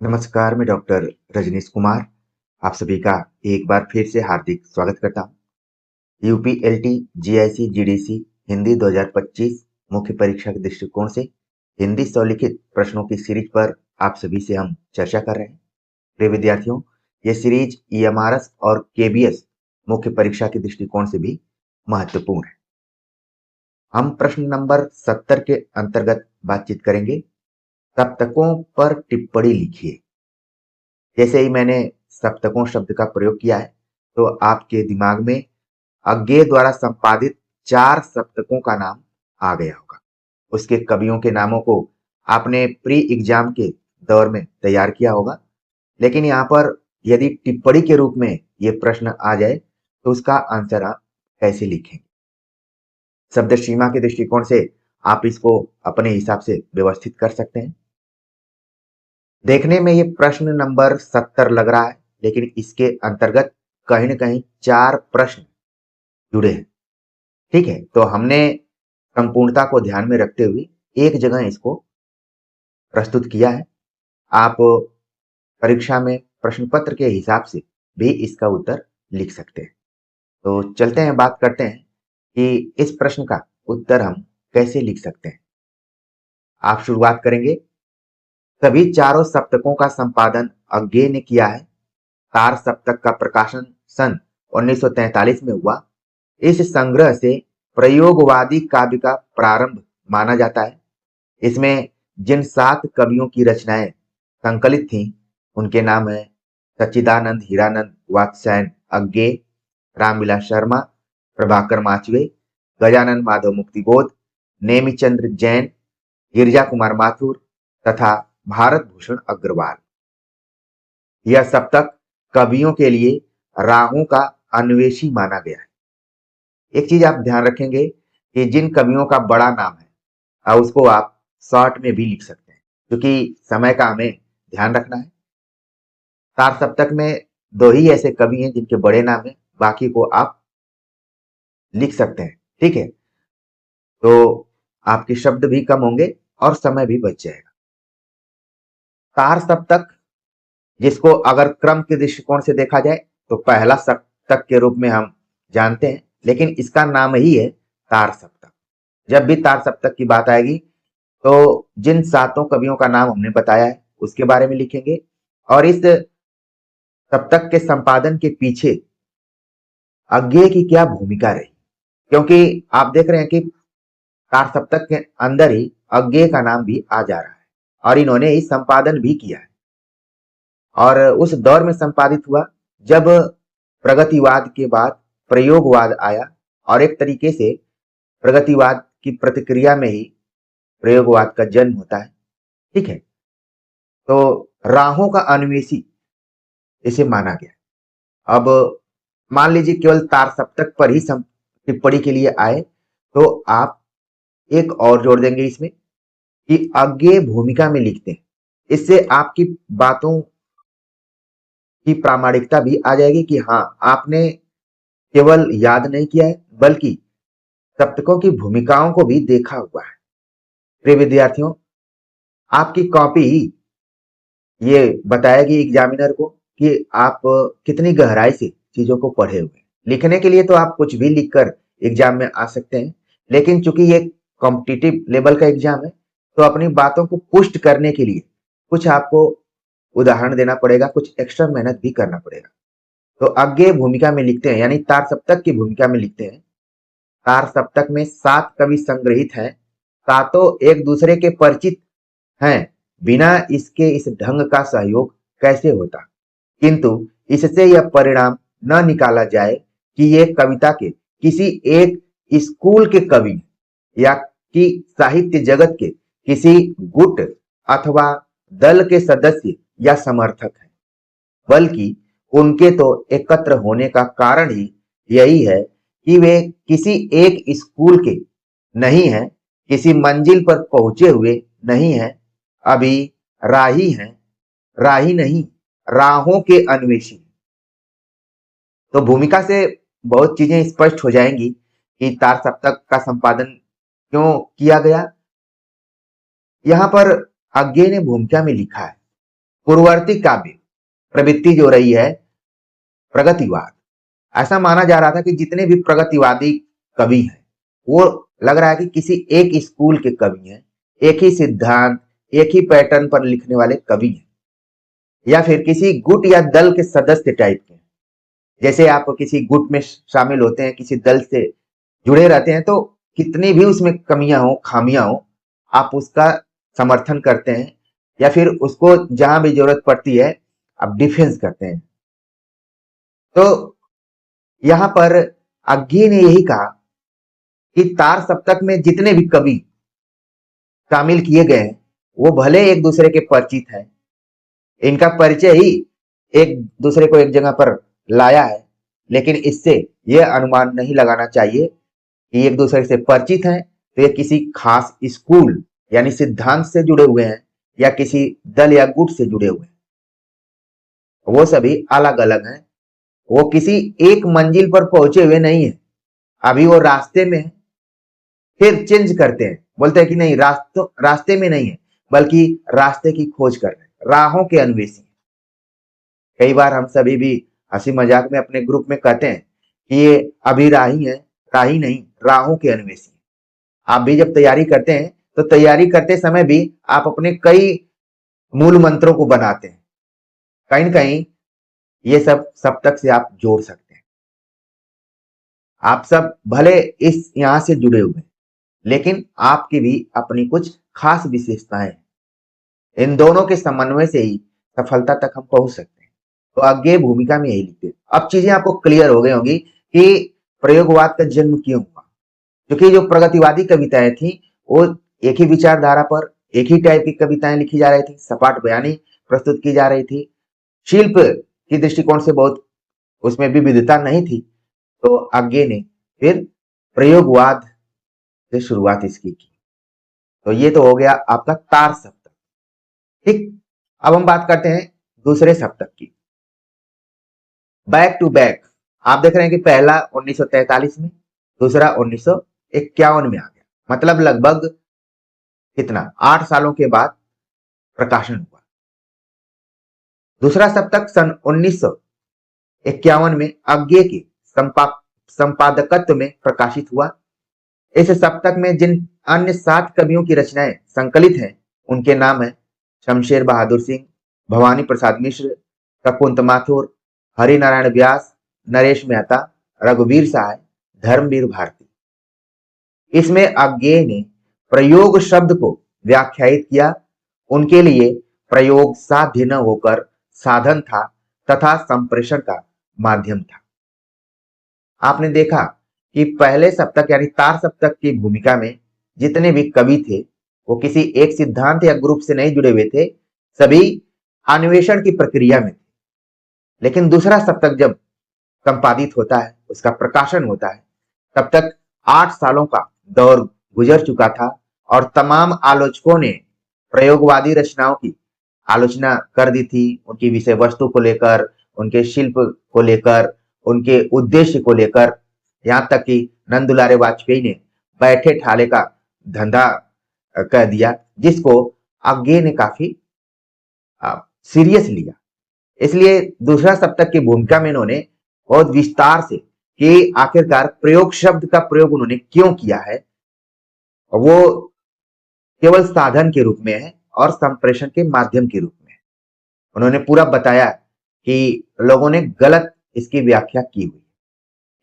नमस्कार, मैं डॉक्टर रजनीश कुमार आप सभी का एक बार फिर से हार्दिक स्वागत करता हूँ। यूपीएलटी जीआईसी जीडीसी हिंदी 2025 मुख्य परीक्षा के दृष्टिकोण से हिंदी स्वलिखित प्रश्नों की सीरीज पर आप सभी से हम चर्चा कर रहे हैं। प्रिय विद्यार्थियों, ये सीरीज ईएमआरएस और केबीएस मुख्य परीक्षा के दृष्टिकोण से भी महत्वपूर्ण है। हम प्रश्न नंबर 70 के अंतर्गत बातचीत करेंगे। सप्तकों पर टिप्पणी लिखिए। जैसे ही मैंने सप्तकों शब्द का प्रयोग किया है तो आपके दिमाग में अज्ञे द्वारा संपादित 4 सप्तकों का नाम आ गया होगा। उसके कवियों के नामों को आपने प्री एग्जाम के दौर में तैयार किया होगा, लेकिन यहाँ पर यदि टिप्पणी के रूप में ये प्रश्न आ जाए तो उसका आंसर आप कैसे लिखेंगे। शब्द सीमा के दृष्टिकोण से आप इसको अपने हिसाब से व्यवस्थित कर सकते हैं। देखने में ये प्रश्न नंबर 70 लग रहा है, लेकिन इसके अंतर्गत कहीं न कहीं 4 प्रश्न जुड़े हैं। ठीक है, तो हमने संपूर्णता को ध्यान में रखते हुए एक जगह इसको प्रस्तुत किया है। आप परीक्षा में प्रश्न पत्र के हिसाब से भी इसका उत्तर लिख सकते हैं। तो चलते हैं, बात करते हैं कि इस प्रश्न का उत्तर हम कैसे लिख सकते हैं। आप शुरुआत करेंगे। सभी चारों सप्तकों का संपादन अज्ञे ने किया है। तार सप्तक का प्रकाशन सन 1943 में हुआ। इस संग्रह से प्रयोगवादी काव्य का प्रारंभ माना जाता है। इसमें जिन 7 कवियों की रचनाएं संकलित थीं, उनके नाम हैं सच्चिदानंद हीरानंद वात्स्यायन अज्ञे, रामविलास शर्मा, प्रभाकर माचवे, गजानन माधव मुक्तिबोध, नेमिचंद्र जैन, गिरिजा कुमार माथुर तथा भारत भूषण अग्रवाल। यह सप्तक कवियों के लिए राहों का अन्वेषी माना गया है। एक चीज आप ध्यान रखेंगे कि जिन कवियों का बड़ा नाम है उसको आप शॉर्ट में भी लिख सकते हैं, क्योंकि समय का हमें ध्यान रखना है। तार सप्तक में 2 ही ऐसे कवि हैं जिनके बड़े नाम है, बाकी को आप लिख सकते हैं। ठीक है, तो आपके शब्द भी कम होंगे और समय भी बच जाएगा। तार सप्तक, जिसको अगर क्रम के दृष्टिकोण से देखा जाए तो पहला सप्तक के रूप में हम जानते हैं, लेकिन इसका नाम ही है तार सप्तक। जब भी तार सप्तक की बात आएगी तो जिन 7 कवियों का नाम हमने बताया है उसके बारे में लिखेंगे, और इस सप्तक के संपादन के पीछे अज्ञे की क्या भूमिका रही, क्योंकि आप देख रहे हैं कि तार सप्तक के अंदर ही अज्ञे का नाम भी आ जा रहा है और इन्होंने ही संपादन भी किया है। और उस दौर में संपादित हुआ जब प्रगतिवाद के बाद प्रयोगवाद आया, और एक तरीके से प्रगतिवाद की प्रतिक्रिया में ही प्रयोगवाद का जन्म होता है। ठीक है, तो राहों का अन्वेषी इसे माना गया। अब मान लीजिए केवल तार सप्तक पर ही टिप्पणी के लिए आए तो आप एक और जोड़ देंगे इसमें कि अज्ञे भूमिका में लिखते हैं। इससे आपकी बातों की प्रामाणिकता भी आ जाएगी कि हाँ, आपने केवल याद नहीं किया है बल्कि सप्तकों की भूमिकाओं को भी देखा हुआ है। प्रिय विद्यार्थियों, आपकी कॉपी ये बताएगी एग्जामिनर को कि आप कितनी गहराई से चीजों को पढ़े हुए हैं। लिखने के लिए तो आप कुछ भी लिखकर एग्जाम में आ सकते हैं, लेकिन चूंकि ये कॉम्पिटिटिव लेवल का एग्जाम है तो अपनी बातों को पुष्ट करने के लिए कुछ आपको उदाहरण देना पड़ेगा, कुछ एक्स्ट्रा मेहनत भी करना पड़ेगा। तो अज्ञे भूमिका में लिखते हैं यानी तार सप्तक की भूमिका में लिखते हैं। तार सप्तक में 7 कवि संग्रहित हैं। सातों एक दूसरे के परिचित हैं। बिना इसके इस ढंग का सहयोग कैसे होता, किंतु इससे यह परिणाम न निकाला जाए कि ये कविता के किसी एक स्कूल के कवि या कि साहित्य जगत के किसी गुट अथवा दल के सदस्य या समर्थक हैं, बल्कि उनके तो एकत्र होने का कारण ही यही है कि वे किसी एक स्कूल के नहीं हैं, किसी मंजिल पर पहुंचे हुए नहीं हैं, अभी राही हैं, राही नहीं राहों के अन्वेषी। तो भूमिका से बहुत चीजें स्पष्ट हो जाएंगी कि तार सप्तक का संपादन क्यों किया गया। यहाँ पर अज्ञे ने भूमिका में लिखा है पूर्ववर्ती काव्य प्रवृत्ति जो रही है प्रगतिवाद। ऐसा माना जा रहा था कि जितने भी प्रगतिवादी कवि हैं वो लग रहा है कि किसी एक स्कूल के कवि हैं, एक ही सिद्धांत एक ही पैटर्न पर लिखने वाले कवि हैं, या फिर किसी गुट या दल के सदस्य टाइप के। जैसे आप किसी गुट में शामिल होते हैं, किसी दल से जुड़े रहते हैं, तो कितनी भी उसमें कमियां हो खामियां हो आप उसका समर्थन करते हैं, या फिर उसको जहां भी जरूरत पड़ती है आप डिफेंस करते हैं। तो यहां पर अज्ञे ने यही कहा कि तार सप्तक में जितने भी कवि शामिल किए गए हैं वो भले एक दूसरे के परिचित हैं, इनका परिचय ही एक दूसरे को एक जगह पर लाया है, लेकिन इससे यह अनुमान नहीं लगाना चाहिए कि एक दूसरे से परिचित हैं तो ये किसी खास स्कूल यानी सिद्धांत से जुड़े हुए हैं या किसी दल या गुट से जुड़े हुए हैं। वो सभी अलग अलग हैं, वो किसी एक मंजिल पर पहुंचे हुए नहीं है, अभी वो रास्ते में है। फिर चेंज करते हैं, बोलते हैं कि नहीं रास्ते में नहीं है बल्कि रास्ते की खोज कर रहे हैं, राहों के अन्वेषी। कई बार हम सभी भी हंसी मजाक में अपने ग्रुप में कहते हैं कि ये अभी राही है, राही नहीं राहों के अन्वेषी। आप भी जब तैयारी करते हैं तो तैयारी करते समय भी आप अपने कई मूल मंत्रों को बनाते हैं, कहीं न कहीं ये सब सप्तक से आप जोड़ सकते हैं। आप सब भले इस यहां से जुड़े हुए हैं, लेकिन आपकी भी अपनी कुछ खास विशेषताएं हैं। इन दोनों के समन्वय से ही सफलता तक हम पहुंच सकते हैं। तो आगे भूमिका में यही लिखते हैं। अब चीजें आपको क्लियर हो गई होंगी कि प्रयोगवाद का जन्म क्यों हुआ, क्योंकि जो प्रगतिवादी कविताएं थी वो एक ही विचारधारा पर एक ही टाइप की कविताएं लिखी जा रही थी, सपाट बयानी प्रस्तुत की जा रही थी, शिल्प की दृष्टिकोण से बहुत उसमें विविधता नहीं थी। तो आगे ने फिर प्रयोगवाद से शुरुआत इसकी की। तो ये तो हो गया आपका तार सप्तक। ठीक, अब हम बात करते हैं दूसरे सप्तक की। बैक टू बैक आप देख रहे हैं कि पहला 1943 में, दूसरा 1951 में आ गया, मतलब लगभग कितना 8 सालों के बाद प्रकाशन हुआ। दूसरा सप्तक सन 1951 में आज्ञे के संपादकत्व में प्रकाशित हुआ। इस सप्तक में जिन अन्य 7 कवियों की रचनाएं संकलित हैं उनके नाम है शमशेर बहादुर सिंह, भवानी प्रसाद मिश्र, ककुंत माथुर, हरि नारायण व्यास, नरेश मेहता, रघुवीर सहाय, धर्मवीर भारती। इसमें आज्ञेय ने प्रयोग शब्द को व्याख्यायित किया। उनके लिए प्रयोग साध्य न होकर साधन था तथा संप्रेषण का माध्यम था। आपने देखा कि पहले सप्तक यानी तार सप्तक की भूमिका में जितने भी कवि थे वो किसी एक सिद्धांत या ग्रुप से नहीं जुड़े हुए थे, सभी अन्वेषण की प्रक्रिया में थे। लेकिन दूसरा सप्तक जब संपादित होता है, उसका प्रकाशन होता है, तब तक 8 सालों का दौर गुजर चुका था और तमाम आलोचकों ने प्रयोगवादी रचनाओं की आलोचना कर दी थी, उनकी विषय वस्तु को लेकर, उनके शिल्प को लेकर, उनके उद्देश्य को लेकर, यहाँ तक कि नंद दुलारे वाजपेयी ने बैठे ठाले का धंधा कह दिया, जिसको आज्ञे ने काफी सीरियस लिया। इसलिए दूसरा सप्तक की भूमिका में इन्होंने बहुत विस्तार से कि आखिरकार प्रयोग शब्द का प्रयोग उन्होंने क्यों किया है, वो केवल साधन के रूप में है और संप्रेषण के माध्यम के रूप में। उन्होंने पूरा बताया कि लोगों ने गलत इसकी व्याख्या की हुई।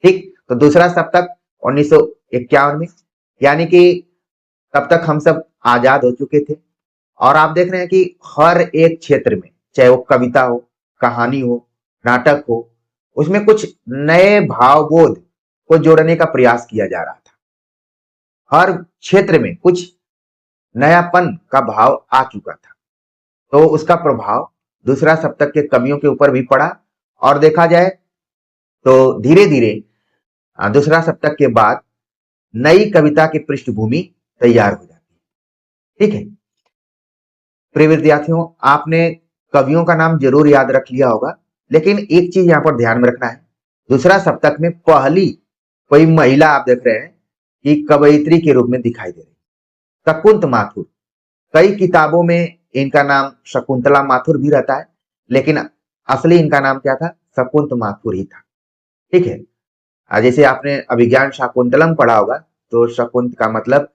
ठीक, तो दूसरा सप्तक 1951 में, यानी कि तब तक हम सब आजाद हो चुके थे और आप देख रहे हैं कि हर एक क्षेत्र में, चाहे वो कविता हो, कहानी हो, नाटक हो, उसमें कुछ नए भावबोध को जोड़ने का प्रयास किया जा रहा था। हर क्षेत्र में कुछ नयापन का भाव आ चुका था। तो उसका प्रभाव दूसरा सप्तक के कवियों के ऊपर भी पड़ा और देखा जाए तो धीरे धीरे दूसरा सप्तक के बाद नई कविता की पृष्ठभूमि तैयार हो जाती है। ठीक है प्रिय विद्यार्थियों, आपने कवियों का नाम जरूर याद रख लिया होगा, लेकिन एक चीज यहाँ पर ध्यान में रखना है, दूसरा सप्तक में पहली कोई महिला आप देख रहे हैं कि कवयित्री के रूप में दिखाई दे रही। ककुंत माथुर कई किताबों में इनका नाम शकुंतला माथुर भी रहता है, लेकिन असली इनका नाम क्या था? शकुंत माथुर ही था। ठीक है। जैसे आपने अभिज्ञान शाकुंतलम पढ़ा होगा, तो शकुंत का मतलब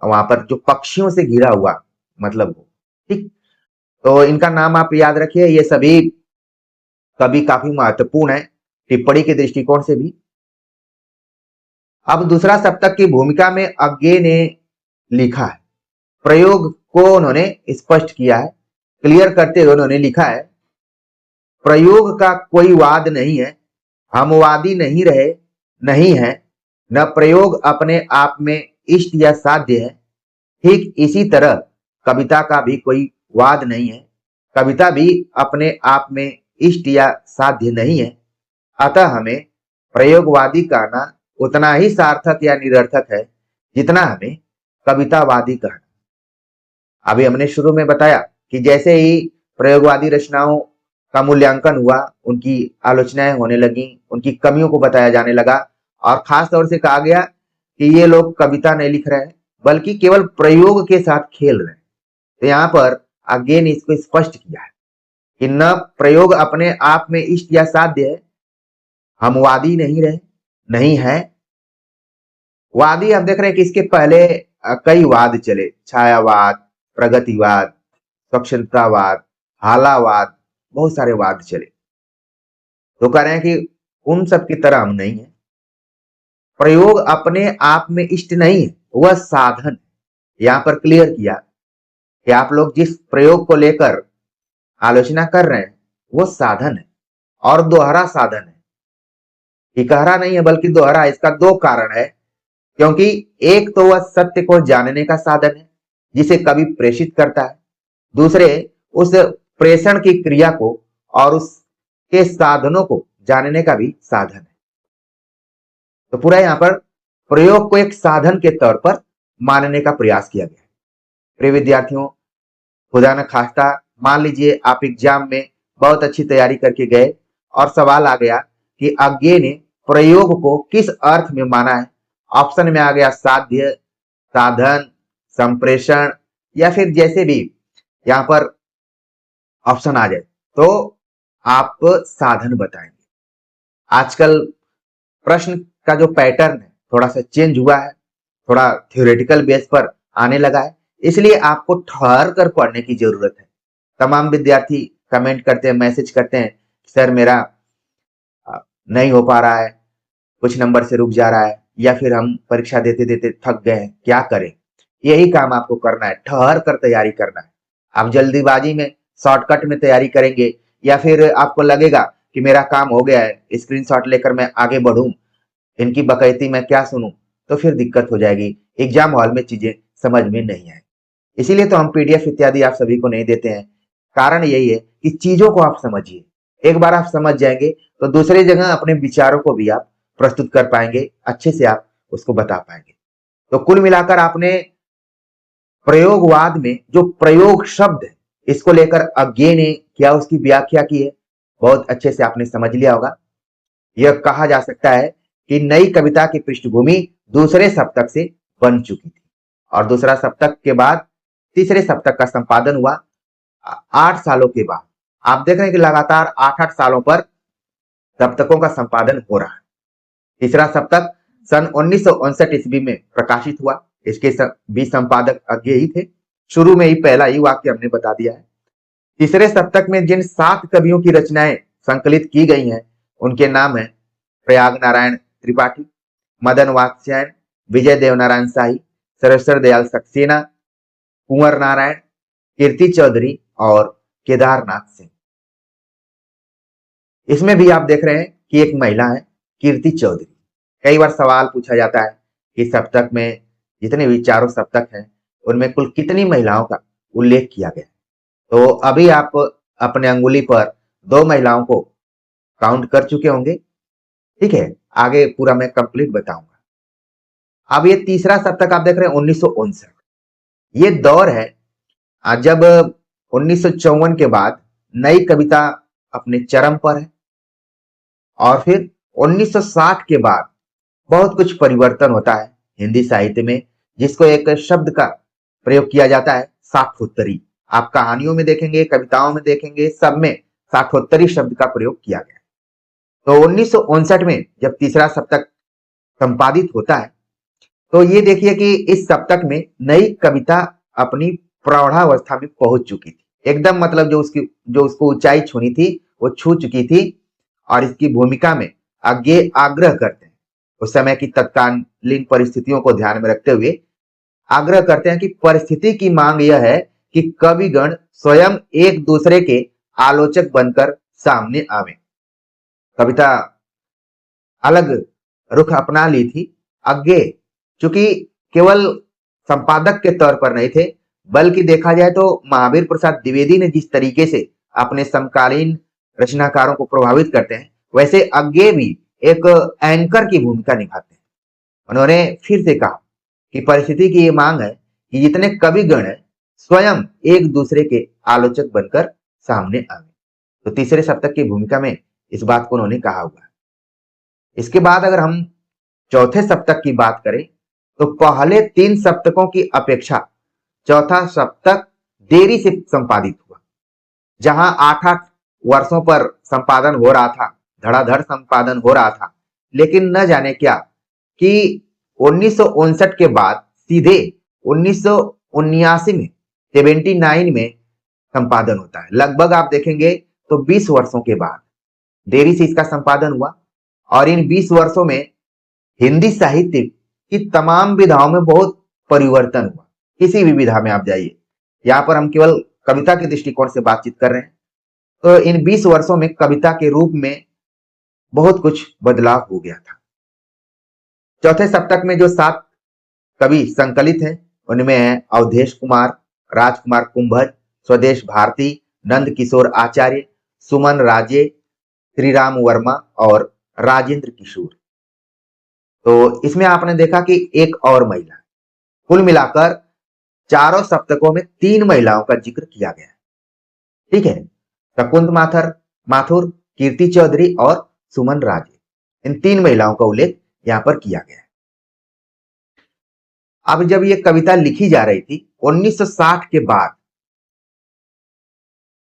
वहां पर जो पक्षियों से घिरा हुआ मतलब हो। ठीक। तो इनका नाम आप याद रखिए, ये सभी कवि काफी महत्वपूर्ण है टिप्पणी के दृष्टिकोण से भी। अब दूसरा सप्तक की भूमिका में अज्ञे ने लिखा है, प्रयोग को उन्होंने स्पष्ट किया है, क्लियर करते हुए उन्होंने लिखा है, प्रयोग का कोई वाद नहीं है, हम वादी नहीं रहे, नहीं है, न प्रयोग अपने आप में इष्ट या साध्य है। ठीक इसी तरह कविता का भी कोई वाद नहीं है, कविता भी अपने आप में इष्ट या साध्य नहीं है। अतः हमें प्रयोगवादी कहना उतना ही सार्थक या निरर्थक है जितना हमें कवितावादी कहना। अभी हमने शुरू में बताया कि जैसे ही प्रयोगवादी रचनाओं का मूल्यांकन हुआ, उनकी आलोचनाएं होने लगी, उनकी कमियों को बताया जाने लगा, और खास तौर से कहा गया कि ये लोग कविता नहीं लिख रहे हैं बल्कि केवल प्रयोग के साथ खेल रहे हैं। तो यहाँ पर अगेन इसको स्पष्ट किया है कि न प्रयोग अपने आप में इष्ट या साध्य है, हम वादी नहीं रहे, नहीं है। वादी आप देख रहे हैं कि इसके पहले कई वाद चले, छायावाद, प्रगतिवाद, स्वच्छंदतावाद, हालावाद, बहुत सारे वाद चले। तो कह रहे हैं कि उन सब की तरह हम नहीं है। प्रयोग अपने आप में इष्ट नहीं है, वह साधन। यहां पर क्लियर किया कि आप लोग जिस प्रयोग को लेकर आलोचना कर रहे हैं वो साधन है, और दोहरा साधन है। इकहरा नहीं है बल्कि दोहरा। इसका दो कारण है, क्योंकि एक तो वह सत्य को जानने का साधन है जिसे कवि प्रेषित करता है, दूसरे उस प्रेषण की क्रिया को और उसके साधनों को जानने का भी साधन है। तो पूरा यहाँ पर प्रयोग को एक साधन के तौर पर मानने का प्रयास किया गया है। प्रिय विद्यार्थियों, खुदा न खास्ता मान लीजिए आप एग्जाम में बहुत अच्छी तैयारी करके गए और सवाल आ गया कि अज्ञे ने प्रयोग को किस अर्थ में माना है। ऑप्शन में आ गया साध्य, साधन, संप्रेषण, या फिर जैसे भी यहाँ पर ऑप्शन आ जाए तो आप साधन बताएंगे। आजकल प्रश्न का जो पैटर्न है थोड़ा सा चेंज हुआ है, थोड़ा थ्योरेटिकल बेस पर आने लगा है, इसलिए आपको ठहर कर पढ़ने की जरूरत है। तमाम विद्यार्थी कमेंट करते हैं, मैसेज करते हैं, सर मेरा नहीं हो पा रहा है, कुछ नंबर से रुक जा रहा है, या फिर हम परीक्षा देते देते थक गए हैं, क्या करें। यही काम आपको करना है, ठहर कर तैयारी करना है। आप जल्दीबाजी में शॉर्टकट में तैयारी करेंगे, या फिर आपको लगेगा कि मेरा काम हो गया है, स्क्रीनशॉट लेकर मैं आगे बढ़ूं, इनकी बकैती मैं क्या सुनूं, तो फिर दिक्कत हो जाएगी, एग्जाम हॉल में चीजें समझ में नहीं आए। इसीलिए तो हम पीडीएफ इत्यादि आप सभी को नहीं देते हैं। कारण यही है कि चीजों को आप समझिए। एक बार आप समझ जाएंगे तो दूसरी जगह अपने विचारों को भी आप प्रस्तुत कर पाएंगे, अच्छे से आप उसको बता पाएंगे। तो कुल मिलाकर आपने प्रयोगवाद में जो प्रयोग शब्द है इसको लेकर अज्ञे ने क्या उसकी व्याख्या की है, बहुत अच्छे से आपने समझ लिया होगा। यह कहा जा सकता है कि नई कविता की पृष्ठभूमि दूसरे सप्तक से बन चुकी थी, और दूसरा सप्तक के बाद तीसरे सप्तक का संपादन हुआ 8 सालों के बाद। आप देख रहे हैं कि लगातार 8-8 सालों पर सप्तकों का संपादन हो रहा है। तीसरा सप्तक सन 1959 ईस्वी में प्रकाशित हुआ। इसके भी संपादक अज्ञे ही थे। शुरू में ही पहला ही वाक्य हमने बता दिया है। तीसरे सप्तक में जिन 7 कवियों की रचनाएं संकलित की गई हैं उनके नाम है प्रयाग नारायण त्रिपाठी, मदन वात्स्यायन, विजय देवनारायण शाही, सरस्वर दयाल सक्सेना, कुंवर नारायण, कीर्ति चौधरी और केदारनाथ सिंह। इसमें भी आप देख रहे हैं कि एक महिला है, कीर्ति चौधरी। कई बार सवाल पूछा जाता है कि सप्तक में जितने भी चारों सप्तक हैं उनमें कुल कितनी महिलाओं का उल्लेख किया गया। तो अभी आप अपने अंगुली पर 2 महिलाओं को काउंट कर चुके होंगे। ठीक है, आगे पूरा मैं कंप्लीट बताऊंगा। अब ये तीसरा सप्तक आप देख रहे हैं 1959। ये दौर है जब 1954 के बाद नई कविता अपने चरम पर है, और फिर 1960 के बाद बहुत कुछ परिवर्तन होता है हिंदी साहित्य में, जिसको एक शब्द का प्रयोग किया जाता है साठोत्तरी। आप कहानियों में देखेंगे, कविताओं में देखेंगे, सब में साठोत्तरी शब्द का प्रयोग किया गया। तो 1959 में जब तीसरा सप्तक संपादित होता है, तो ये देखिए कि इस सप्तक में नई कविता अपनी प्रौढ़ावस्था में पहुंच चुकी थी। एकदम मतलब जो उसको ऊंचाई छूनी थी वो छू चुकी थी। और इसकी भूमिका में आगे आग्रह करते हैं, उस समय की तत्कालीन परिस्थितियों को ध्यान में रखते हुए आग्रह करते हैं कि परिस्थिति की मांग यह है कि कविगण स्वयं एक दूसरे के आलोचक बनकर सामने आवे। कविता अलग रुख अपना ली थी। आगे चूंकि केवल संपादक के तौर पर नहीं थे, बल्कि देखा जाए तो महावीर प्रसाद द्विवेदी ने जिस तरीके से अपने समकालीन रचनाकारों को प्रभावित करते हैं, वैसे आगे भी एक एंकर की भूमिका निभाते हैं। उन्होंने फिर से कहा कि परिस्थिति की ये मांग है कि जितने कविगण हैं स्वयं एक दूसरे के आलोचक बनकर सामने आवे। तो तीसरे सप्तक की भूमिका में इस बात को उन्होंने कहा हुआ है। इसके बाद अगर हम चौथे सप्तक की बात करें, तो पहले 3 सप्तकों की अपेक्षा चौथा सप्तक देरी से संपादित हुआ। जहां 8-8 वर्षों पर संपादन हो रहा था, धड़ाधड़ संपादन हो रहा था, लेकिन न जाने क्या कि 1959 के बाद सीधे 1979 में 79 में संपादन होता है। लगभग आप देखेंगे तो 20 वर्षों के बाद देरी से इसका संपादन हुआ। और इन 20 वर्षों में हिंदी साहित्य की तमाम विधाओं में बहुत परिवर्तन हुआ। किसी भी विधा में आप जाइए, यहाँ पर हम केवल कविता के दृष्टिकोण से बातचीत कर रहे हैं, तो इन 20 वर्षों में कविता के रूप में बहुत कुछ बदलाव हो गया था। चौथे सप्तक में जो 7 कवि संकलित हैं, उनमें है अवधेश कुमार, राजकुमार कुंभज, स्वदेश भारती, नंद किशोर आचार्य, सुमन राजे, श्रीराम वर्मा और राजेंद्र किशोर। तो इसमें आपने देखा कि एक और महिला, कुल मिलाकर चारों सप्तकों में 3 महिलाओं का जिक्र किया गया है। ठीक है, शकुंत माथुर, कीर्ति चौधरी और सुमन राजे, इन 3 महिलाओं का उल्लेख यहां पर किया गया है। अब जब ये कविता लिखी जा रही थी 1960 के बाद,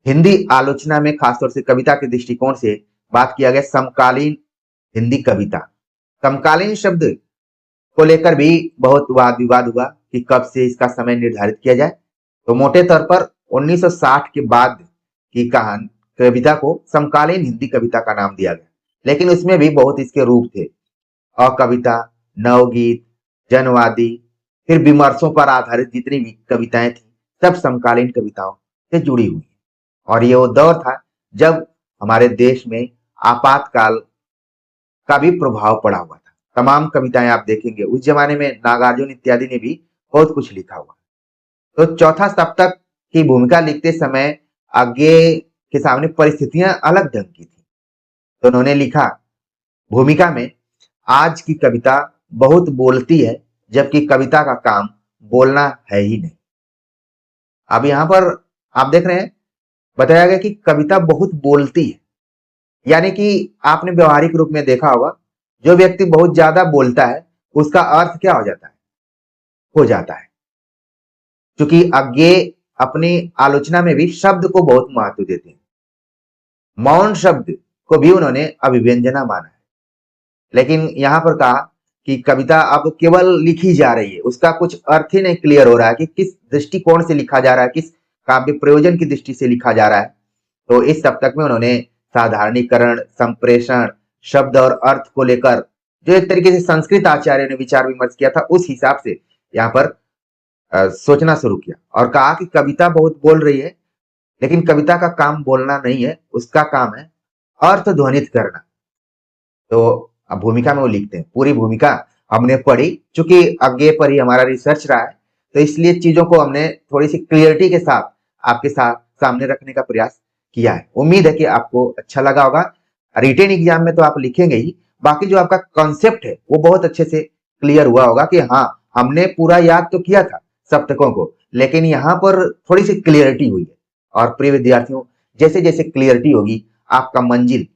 हिंदी आलोचना में खासतौर से कविता के दृष्टिकोण से बात किया गया समकालीन हिंदी कविता। समकालीन शब्द को लेकर भी बहुत वाद विवाद हुआ कि कब से इसका समय निर्धारित किया जाए। तो मोटे तौर पर 1960 के बाद की कविता को समकालीन हिंदी कविता का नाम दिया गया, लेकिन उसमें भी बहुत इसके रूप थे। अकविता, नवगीत, जनवादी, फिर विमर्शों पर आधारित जितनी भी कविताएं थी, सब समकालीन कविताओं से जुड़ी हुई। और ये वो दौर था जब हमारे देश में आपातकाल का भी प्रभाव पड़ा हुआ था। तमाम कविताएं आप देखेंगे उस जमाने में नागार्जुन इत्यादि ने भी बहुत कुछ लिखा हुआ। तो चौथा सप्तक की भूमिका लिखते समय आगे के सामने परिस्थितियां अलग ढंग की थी। तो उन्होंने लिखा भूमिका में, आज की कविता बहुत बोलती है जबकि कविता का काम बोलना है ही नहीं। अब यहां पर आप देख रहे हैं बताया गया कि कविता बहुत बोलती है, यानी कि आपने व्यवहारिक रूप में देखा होगा, जो व्यक्ति बहुत ज्यादा बोलता है उसका अर्थ क्या हो जाता है, हो जाता है। क्योंकि आगे अपनी आलोचना में भी शब्द को बहुत महत्व देते हैं। मौन शब्द को भी उन्होंने अभिव्यंजना माना है। लेकिन यहां पर कहा कि कविता अब केवल लिखी जा रही है, उसका कुछ अर्थ ही नहीं क्लियर हो रहा है कि किस दृष्टिकोण से लिखा जा रहा है, किस काव्य प्रयोजन की दृष्टि से लिखा जा रहा है। तो इस सप्तक में उन्होंने साधारणीकरण, संप्रेषण, शब्द और अर्थ को लेकर जो एक तरीके से संस्कृत आचार्य ने विचार विमर्श किया था, उस हिसाब से यहाँ पर सोचना शुरू किया और कहा कि कविता बहुत बोल रही है, लेकिन कविता का काम बोलना नहीं है, उसका काम है अर्थ ध्वनित करना। तो अब भूमिका में वो लिखते हैं, पूरी भूमिका हमने पढ़ी, चूंकि आगे पर ही हमारा रिसर्च रहा है, तो इसलिए चीजों को हमने थोड़ी सी क्लियरिटी के साथ आपके साथ सामने रखने का प्रयास किया है। उम्मीद है कि आपको अच्छा लगा होगा। रिटेन एग्जाम में तो आप लिखेंगे ही, बाकी जो आपका कॉन्सेप्ट है वो बहुत अच्छे से क्लियर हुआ होगा कि हाँ, हमने पूरा याद तो किया था सप्तकों को, लेकिन यहाँ पर थोड़ी सी क्लियरिटी हुई है। और प्रिय विद्यार्थियों, जैसे जैसे क्लियरिटी होगी आपका मंजिल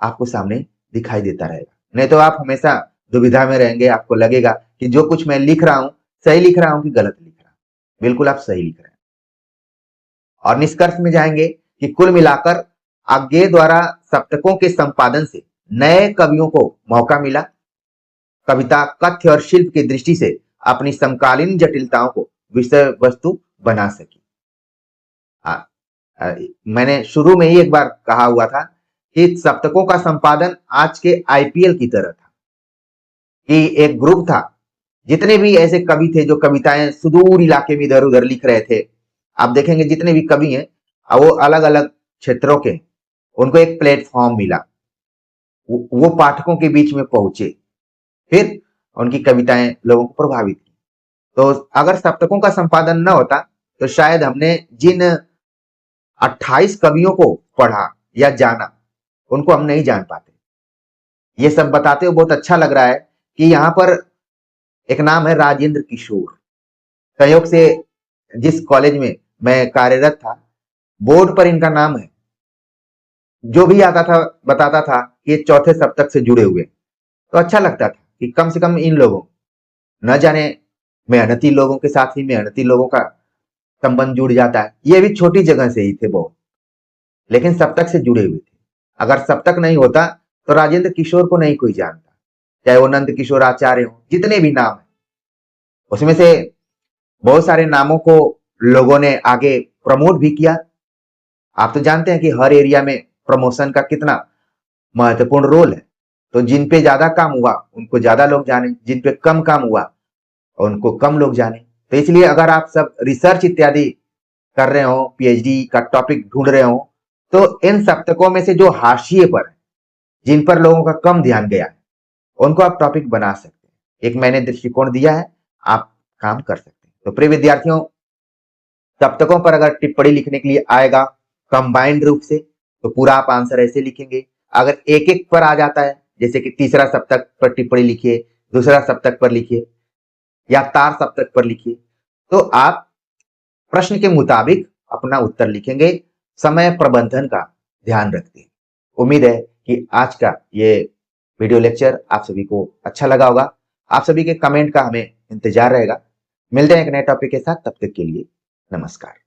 आपको सामने दिखाई देता रहेगा, नहीं तो आप हमेशा दुविधा में रहेंगे। आपको लगेगा कि जो कुछ मैं लिख रहा हूं सही लिख रहा हूं कि गलत लिख रहा हूं। बिल्कुल आप सही लिख रहे हैं। और निष्कर्ष में जाएंगे कि कुल मिलाकर आज्ञे द्वारा सप्तकों के संपादन से नए कवियों को मौका मिला कविता कथ्य और शिल्प की दृष्टि से अपनी समकालीन जटिलताओं को विषय वस्तु बना सकी। मैंने शुरू में ही एक बार कहा हुआ था कि सप्तकों का संपादन आज के आईपीएल की तरह था कि एक ग्रुप था, जितने भी ऐसे कवि थे जो कविताएं सुदूर इलाके में इधर उधर लिख रहे थे, आप देखेंगे जितने भी कवि हैं वो अलग अलग क्षेत्रों के, उनको एक प्लेटफॉर्म मिला, वो पाठकों के बीच में पहुंचे, फिर उनकी कविताएं लोगों को प्रभावित की। तो अगर सप्तकों का संपादन न होता तो शायद हमने जिन 28 कवियों को पढ़ा या जाना उनको हम नहीं जान पाते। ये सब बताते हुए बहुत अच्छा लग रहा है कि यहाँ पर एक नाम है राजेंद्र किशोर। संयोग से जिस कॉलेज में मैं कार्यरत था, बोर्ड पर इनका नाम है। जो भी आता था बताता था कि ये चौथे सप्तक से जुड़े हुए। तो अच्छा लगता था कि कम से कम इन लोगों, न जाने मेहनती लोगों के साथ ही मेहनती लोगों का संबंध जुड़ जाता है। ये भी छोटी जगह से ही थे बहुत, लेकिन सप्तक से जुड़े हुए थे। अगर सप्तक नहीं होता तो राजेंद्र किशोर को नहीं कोई जानता, चाहे वो नंद किशोर आचार्य हो, जितने भी नाम है उसमें से बहुत सारे नामों को लोगों ने आगे प्रमोट भी किया। आप तो जानते हैं कि हर एरिया में प्रमोशन का कितना महत्वपूर्ण रोल है। तो जिन पे ज्यादा काम हुआ उनको ज्यादा लोग जाने, जिन पे कम काम हुआ उनको कम लोग जाने। तो इसलिए अगर आप सब रिसर्च इत्यादि कर रहे हो, पीएचडी का टॉपिक ढूंढ रहे हो, तो इन सप्तकों में से जो हाशिए पर है, जिन पर लोगों का कम ध्यान गया है, उनको आप टॉपिक बना सकते हैं। एक मैंने दृष्टिकोण दिया है, आप काम कर सकते हैं। तो प्रिय विद्यार्थियों, सप्तकों पर अगर टिप्पणी लिखने के लिए आएगा कंबाइंड रूप से, तो पूरा आप आंसर ऐसे लिखेंगे। अगर एक एक पर आ जाता है, जैसे कि तीसरा सप्तक पर टिप्पणी लिखिए, दूसरा सप्तक पर लिखिए या तार सप्तक पर लिखिए, तो आप प्रश्न के मुताबिक अपना उत्तर लिखेंगे, समय प्रबंधन का ध्यान रखते हैं। उम्मीद है कि आज का ये वीडियो लेक्चर आप सभी को अच्छा लगा होगा। आप सभी के कमेंट का हमें इंतजार रहेगा। मिलते हैं एक नए टॉपिक के साथ, तब तक के लिए नमस्कार।